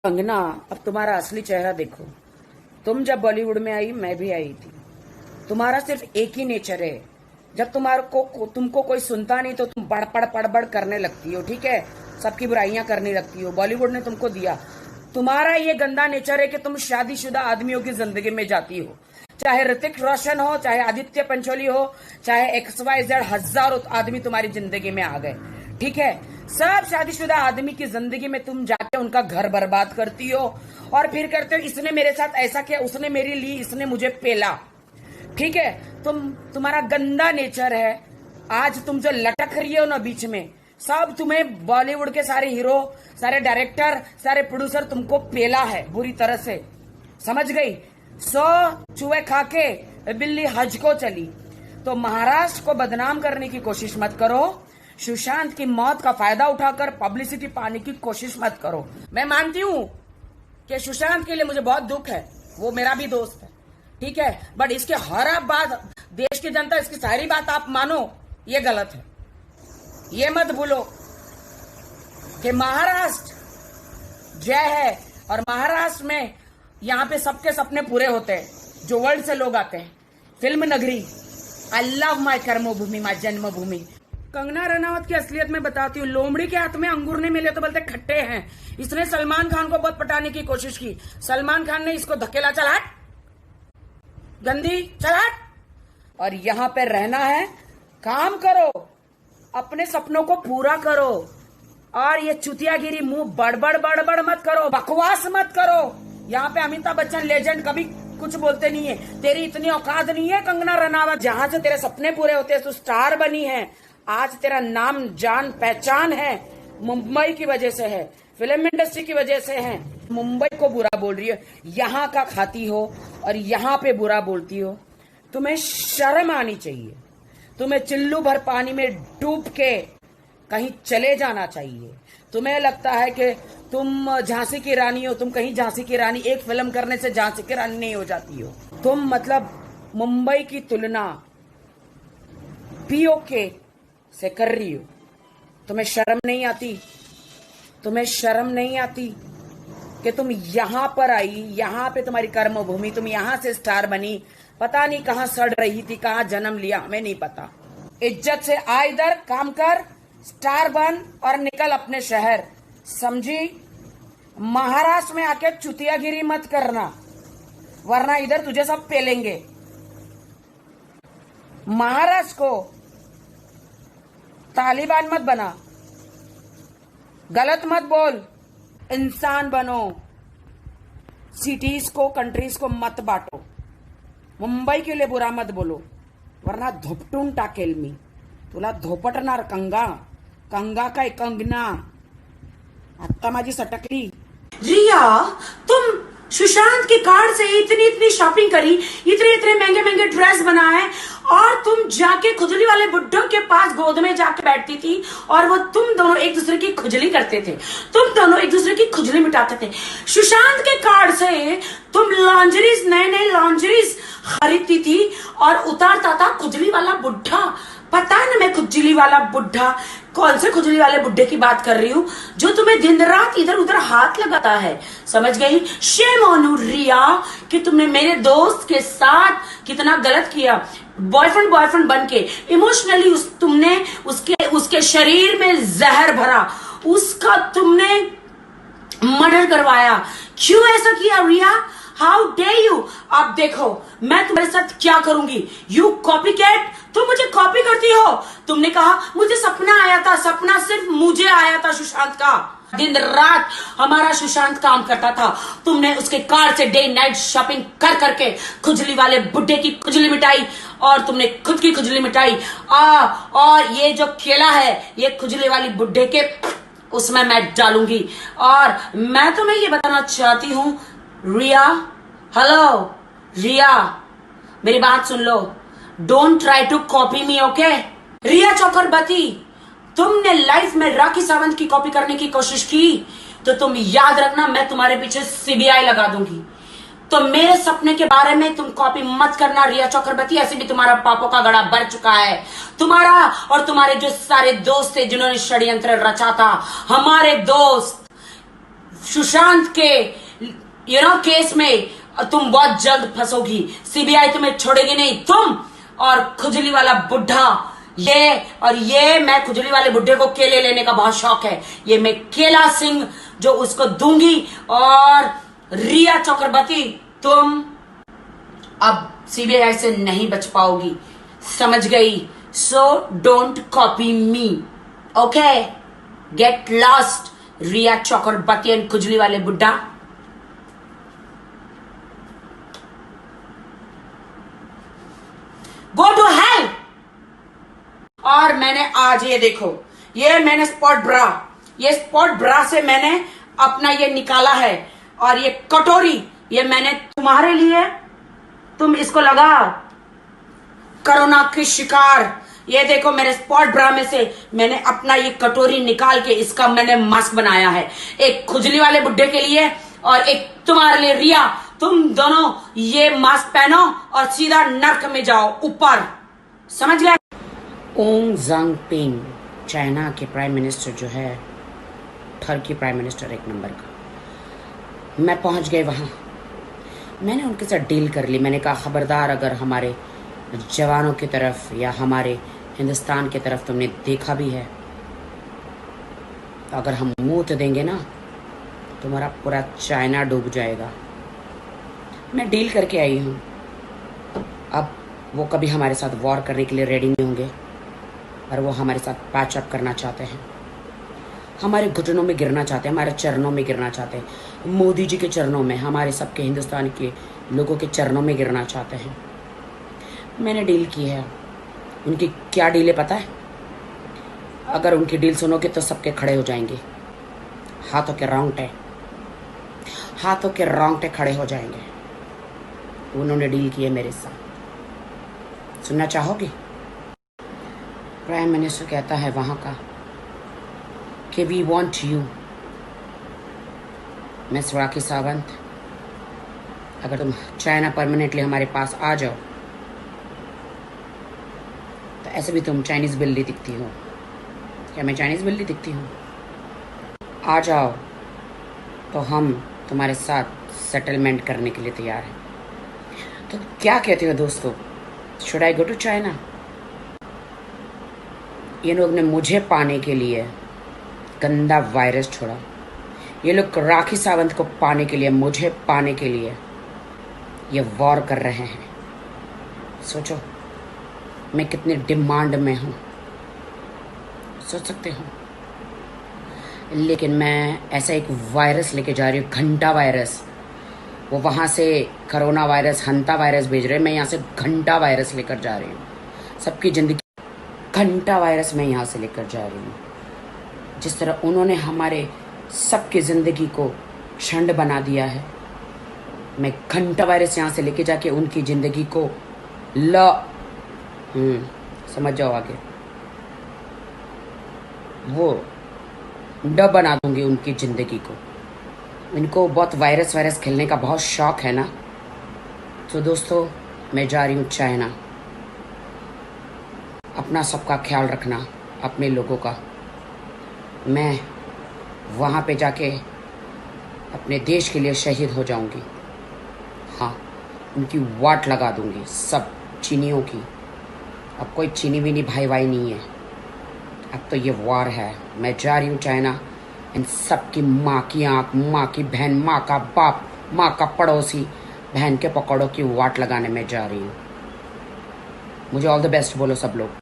कंगना, अब तुम्हारा असली चेहरा देखो। तुम जब बॉलीवुड में आई, मैं भी आई थी। तुम्हारा सिर्फ एक ही नेचर है। जब तुमको कोई सुनता नहीं तो तुम बड़ करने लगती हो, ठीक है। सबकी बुराइयां करने लगती हो। बॉलीवुड ने तुमको दिया। तुम्हारा ये गंदा नेचर है कि तुम शादीशुदा आदमियों की जिंदगी में जाती हो। चाहे ऋतिक रोशन हो, चाहे आदित्य पंचोली हो, चाहे XYZ, हजारों आदमी तुम्हारी जिंदगी में आ गए, ठीक है। सब शादीशुदा आदमी की जिंदगी में तुम जाके उनका घर बर्बाद करती हो और फिर करते हो इसने मेरे साथ ऐसा किया, उसने मेरी ली, इसने मुझे पेला, ठीक है। तुम्हारा गंदा नेचर है। आज तुम जो लटक रही हो ना बीच में, सब तुम्हें बॉलीवुड के सारे हीरो, सारे डायरेक्टर, सारे प्रोड्यूसर तुमको पेला है बुरी तरह से, समझ गई। 100 चूहे खा के बिल्ली हज को चली। तो महाराष्ट्र को बदनाम करने की कोशिश मत करो। सुशांत की मौत का फायदा उठाकर पब्लिसिटी पाने की कोशिश मत करो। मैं मानती हूं कि सुशांत के लिए मुझे बहुत दुख है, वो मेरा भी दोस्त है, ठीक है। बट इसके हर बात देश की जनता, इसकी सारी बात आप मानो, ये गलत है। ये मत भूलो कि महाराष्ट्र जय है और महाराष्ट्र में यहां पे सबके सपने पूरे होते हैं। जो वर्ल्ड से लोग आते हैं, फिल्म नगरी, आई लव माई कर्मभूमि, माई जन्मभूमि। कंगना रनावत की असलियत में बताती हूँ। लोमड़ी के हाथ में अंगूर नहीं मिले तो बोलते खट्टे हैं। इसने सलमान खान को बहुत पटाने की कोशिश की। सलमान खान ने इसको धकेला, चल हट गंदी, चल हट। और यहां पे रहना है, काम करो, अपने सपनों को पूरा करो। और ये चुतियागिरी मुंह बड़बड़ मत करो, बकवास मत करो। यहाँ पे अमिताभ बच्चन लेजेंड कभी कुछ बोलते नहीं है। तेरी इतनी औकात नहीं है कंगना रनावत। जहां से तेरे सपने पूरे होते हैं, तू स्टार बनी है। आज तेरा नाम जान पहचान है, मुंबई की वजह से है, फिल्म इंडस्ट्री की वजह से है। मुंबई को बुरा बोल रही हो, यहाँ का खाती हो और यहाँ पे बुरा बोलती हो। तुम्हें शर्म आनी चाहिए। तुम्हें चिल्लू भर पानी में डूब के कहीं चले जाना चाहिए। तुम्हें लगता है कि तुम झांसी की रानी हो, तुम कहीं झांसी की रानी, एक फिल्म करने से झांसी की रानी नहीं हो जाती हो तुम। मतलब मुंबई की तुलना POK से कर रही हो। तुम्हें शर्म नहीं आती? तुम्हें शर्म नहीं आती कि तुम यहां पर आई, यहां पे तुम्हारी कर्मभूमि, तुम यहां से स्टार बनी। पता नहीं कहां सड़ रही थी, कहां जन्म लिया, हमें नहीं पता। इज्जत से आ, इधर काम कर, स्टार बन और निकल अपने शहर, समझी। महाराष्ट्र में आके चुतियागिरी मत करना, वरना इधर तुझे सब पेलेंगे। महाराष्ट्र को तालिबान मत बना, गलत मत बोल, इंसान बनो। सिटीज को, कंट्रीज को मत बांटो। मुंबई के लिए बुरा मत बोलो, वरना धोपटून टाकेल मी तुला। धोपटणार कंगा काय कंगना, आता माझी सटकली। रिया, तुम सुशांत के कार्ड से इतनी शॉपिंग करी, इतने महंगे ड्रेस बनाए, और तुम जाके खुजली वाले बुड्ढों के पास गोद में जाके बैठती थी और वो तुम दोनों एक दूसरे की खुजली करते थे, तुम दोनों एक दूसरे की खुजली मिटाते थे। सुशांत के कार्ड से तुम लॉन्जरीज, नए लॉन्जरीज खरीदती थी और उतारता था खुजली वाला बुड्ढा। पता है ना मैं खुजली वाला बुड्ढा, कौन से खुजली वाले बुड्ढे की बात कर रही हूँ, जो तुम्हें दिन रात इधर उधर हाथ लगाता है, समझ गई। शेम ऑन यू रिया कि तुमने मेरे दोस्त के साथ कितना गलत किया। बॉयफ्रेंड बन के इमोशनली तुमने उसके शरीर में जहर भरा, उसका तुमने मर्डर करवाया। क्यों ऐसा किया रिया? How day you? अब देखो मैं तुम्हारे साथ क्या करूंगी। यू कॉपी कैट, तुम मुझे कॉपी करती हो। तुमने कहा मुझे सपना आया था, सपना सिर्फ मुझे आया था सुशांत का। दिन रात हमारा सुशांत काम करता था। तुमने उसके कार से डे नाइट शॉपिंग कर करके खुजली वाले बुड्ढे की खुजली मिटाई और तुमने खुद की खुजली मिटाई। और ये जो केला है, ये खुजली वाली बुड्ढे के उसमें मैं डालूंगी। और मैं तुम्हें ये बताना चाहती हूं रिया, हेलो रिया, मेरी बात सुन लो। Don't try to copy me, okay. Riya Chakraborty, तुमने लाइफ में राखी सावंत की कॉपी करने की कोशिश की तो तुम याद रखना, मैं तुम्हारे पीछे CBI लगा दूंगी। तो मेरे सपने के बारे में तुम कॉपी मत करना रिया चक्रवर्ती। ऐसे भी तुम्हारा पापों का गड़ा भर चुका है। तुम्हारा और तुम्हारे जो सारे दोस्त थे जिन्होंने षड्यंत्र रचा था, हमारे दोस्त सुशांत के केस में तुम बहुत जल्द फंसोगी। सीबीआई तुम्हें छोड़ेगी नहीं, तुम और खुजली वाला बुढ़ा। ये मैं खुजली वाले बुढ़े को केले लेने का बहुत शौक है। ये मैं केला सिंह जो उसको दूंगी, और रिया चक्रवर्ती तुम अब सीबीआई से नहीं बच पाओगी, समझ गई? So don't copy me, okay? Get lost Riya Chakraborty and खुजली वाले बुड्ढा। Go to hell. और मैंने आज ये देखो, ये मैंने स्पॉट ब्रा, ये स्पॉट ब्रा से मैंने अपना ये निकाला है, और ये कटोरी ये मैंने तुम्हारे लिए, तुम इसको लगाओ। कोरोना की शिकार, ये देखो मेरे स्पॉट ब्रा में से मैंने अपना ये कटोरी निकाल के इसका मैंने मास्क बनाया है, एक खुजली वाले बुड्ढे के लिए और एक तुम्हारे लिए। रिया, तुम दोनों ये मास्क पहनो और सीधा नर्क में जाओ ऊपर, समझ गए? ओंग जांग पिंग, चाइना के प्राइम मिनिस्टर जो है, टर्की प्राइम मिनिस्टर एक नंबर का। मैं पहुंच गई वहां, मैंने उनके साथ डील कर ली। मैंने कहा खबरदार, अगर हमारे जवानों की तरफ या हमारे हिंदुस्तान की तरफ तुमने देखा भी है तो अगर हम मुंह तो देंगे ना, तुम्हारा पूरा चाइना डूब जाएगा। मैं डील करके आई हूँ। अब वो कभी हमारे साथ वॉर करने के लिए रेडी नहीं होंगे, और वो हमारे साथ पैच अप करना चाहते हैं, हमारे घुटनों में गिरना चाहते हैं, हमारे चरणों में गिरना चाहते हैं, मोदी जी के चरणों में, हमारे सबके हिंदुस्तान के लोगों के चरणों में गिरना चाहते हैं। मैंने डील की है। उनकी क्या डील है पता है? अगर उनकी डील सुनोगे तो सबके खड़े हो जाएंगे, हाथों के रोंगटे खड़े हो जाएंगे। उन्होंने डील की है मेरे साथ, सुनना चाहोगे? प्राइम मिनिस्टर कहता है वहां का कि we want you miss Rakhi Sawant, अगर तुम चाइना परमानेंटली हमारे पास आ जाओ तो ऐसे भी तुम चाइनीज बिल्ली दिखती हो। क्या मैं चाइनीज बिल्ली दिखती हूँ? आ जाओ तो हम तुम्हारे साथ सेटलमेंट करने के लिए तैयार हैं। तो क्या कहते हो दोस्तों, should I go to China? ये लोग ने मुझे पाने के लिए गंदा वायरस छोड़ा, ये लोग राखी सावंत को पाने के लिए, मुझे पाने के लिए ये वॉर कर रहे हैं। सोचो मैं कितनी डिमांड में हूँ, सोच सकते हो। लेकिन मैं ऐसा एक वायरस लेके जा रही हूँ, घंटा वायरस। वो वहाँ से कोरोना वायरस, हंता वायरस भेज रहे हैं, मैं यहाँ से घंटा वायरस लेकर जा रही हूँ। सबकी जिंदगी घंटा वायरस मैं यहाँ से लेकर जा रही हूँ। जिस तरह उन्होंने हमारे सबकी ज़िंदगी को छंड बना दिया है, मैं घंटा वायरस यहाँ से लेके जाके उनकी ज़िंदगी को समझ जाओ आगे, वो ड बना दूंगी उनकी ज़िंदगी को। इनको बहुत वायरस खेलने का बहुत शौक है ना। तो दोस्तों मैं जा रही हूँ चाइना। अपना सबका ख्याल रखना, अपने लोगों का। मैं वहाँ पे जाके अपने देश के लिए शहीद हो जाऊंगी। हाँ, उनकी वाट लगा दूंगी सब चीनियों की। अब कोई चीनी विनी भाई नहीं है, अब तो ये वार है। मैं जा रही हूँ चाइना, इन सब की माँ की आँख, माँ की बहन, माँ का बाप, माँ का पड़ोसी, बहन के पकौड़ों की वाट लगाने में जा रही हूँ। मुझे ऑल द बेस्ट बोलो सब लोग।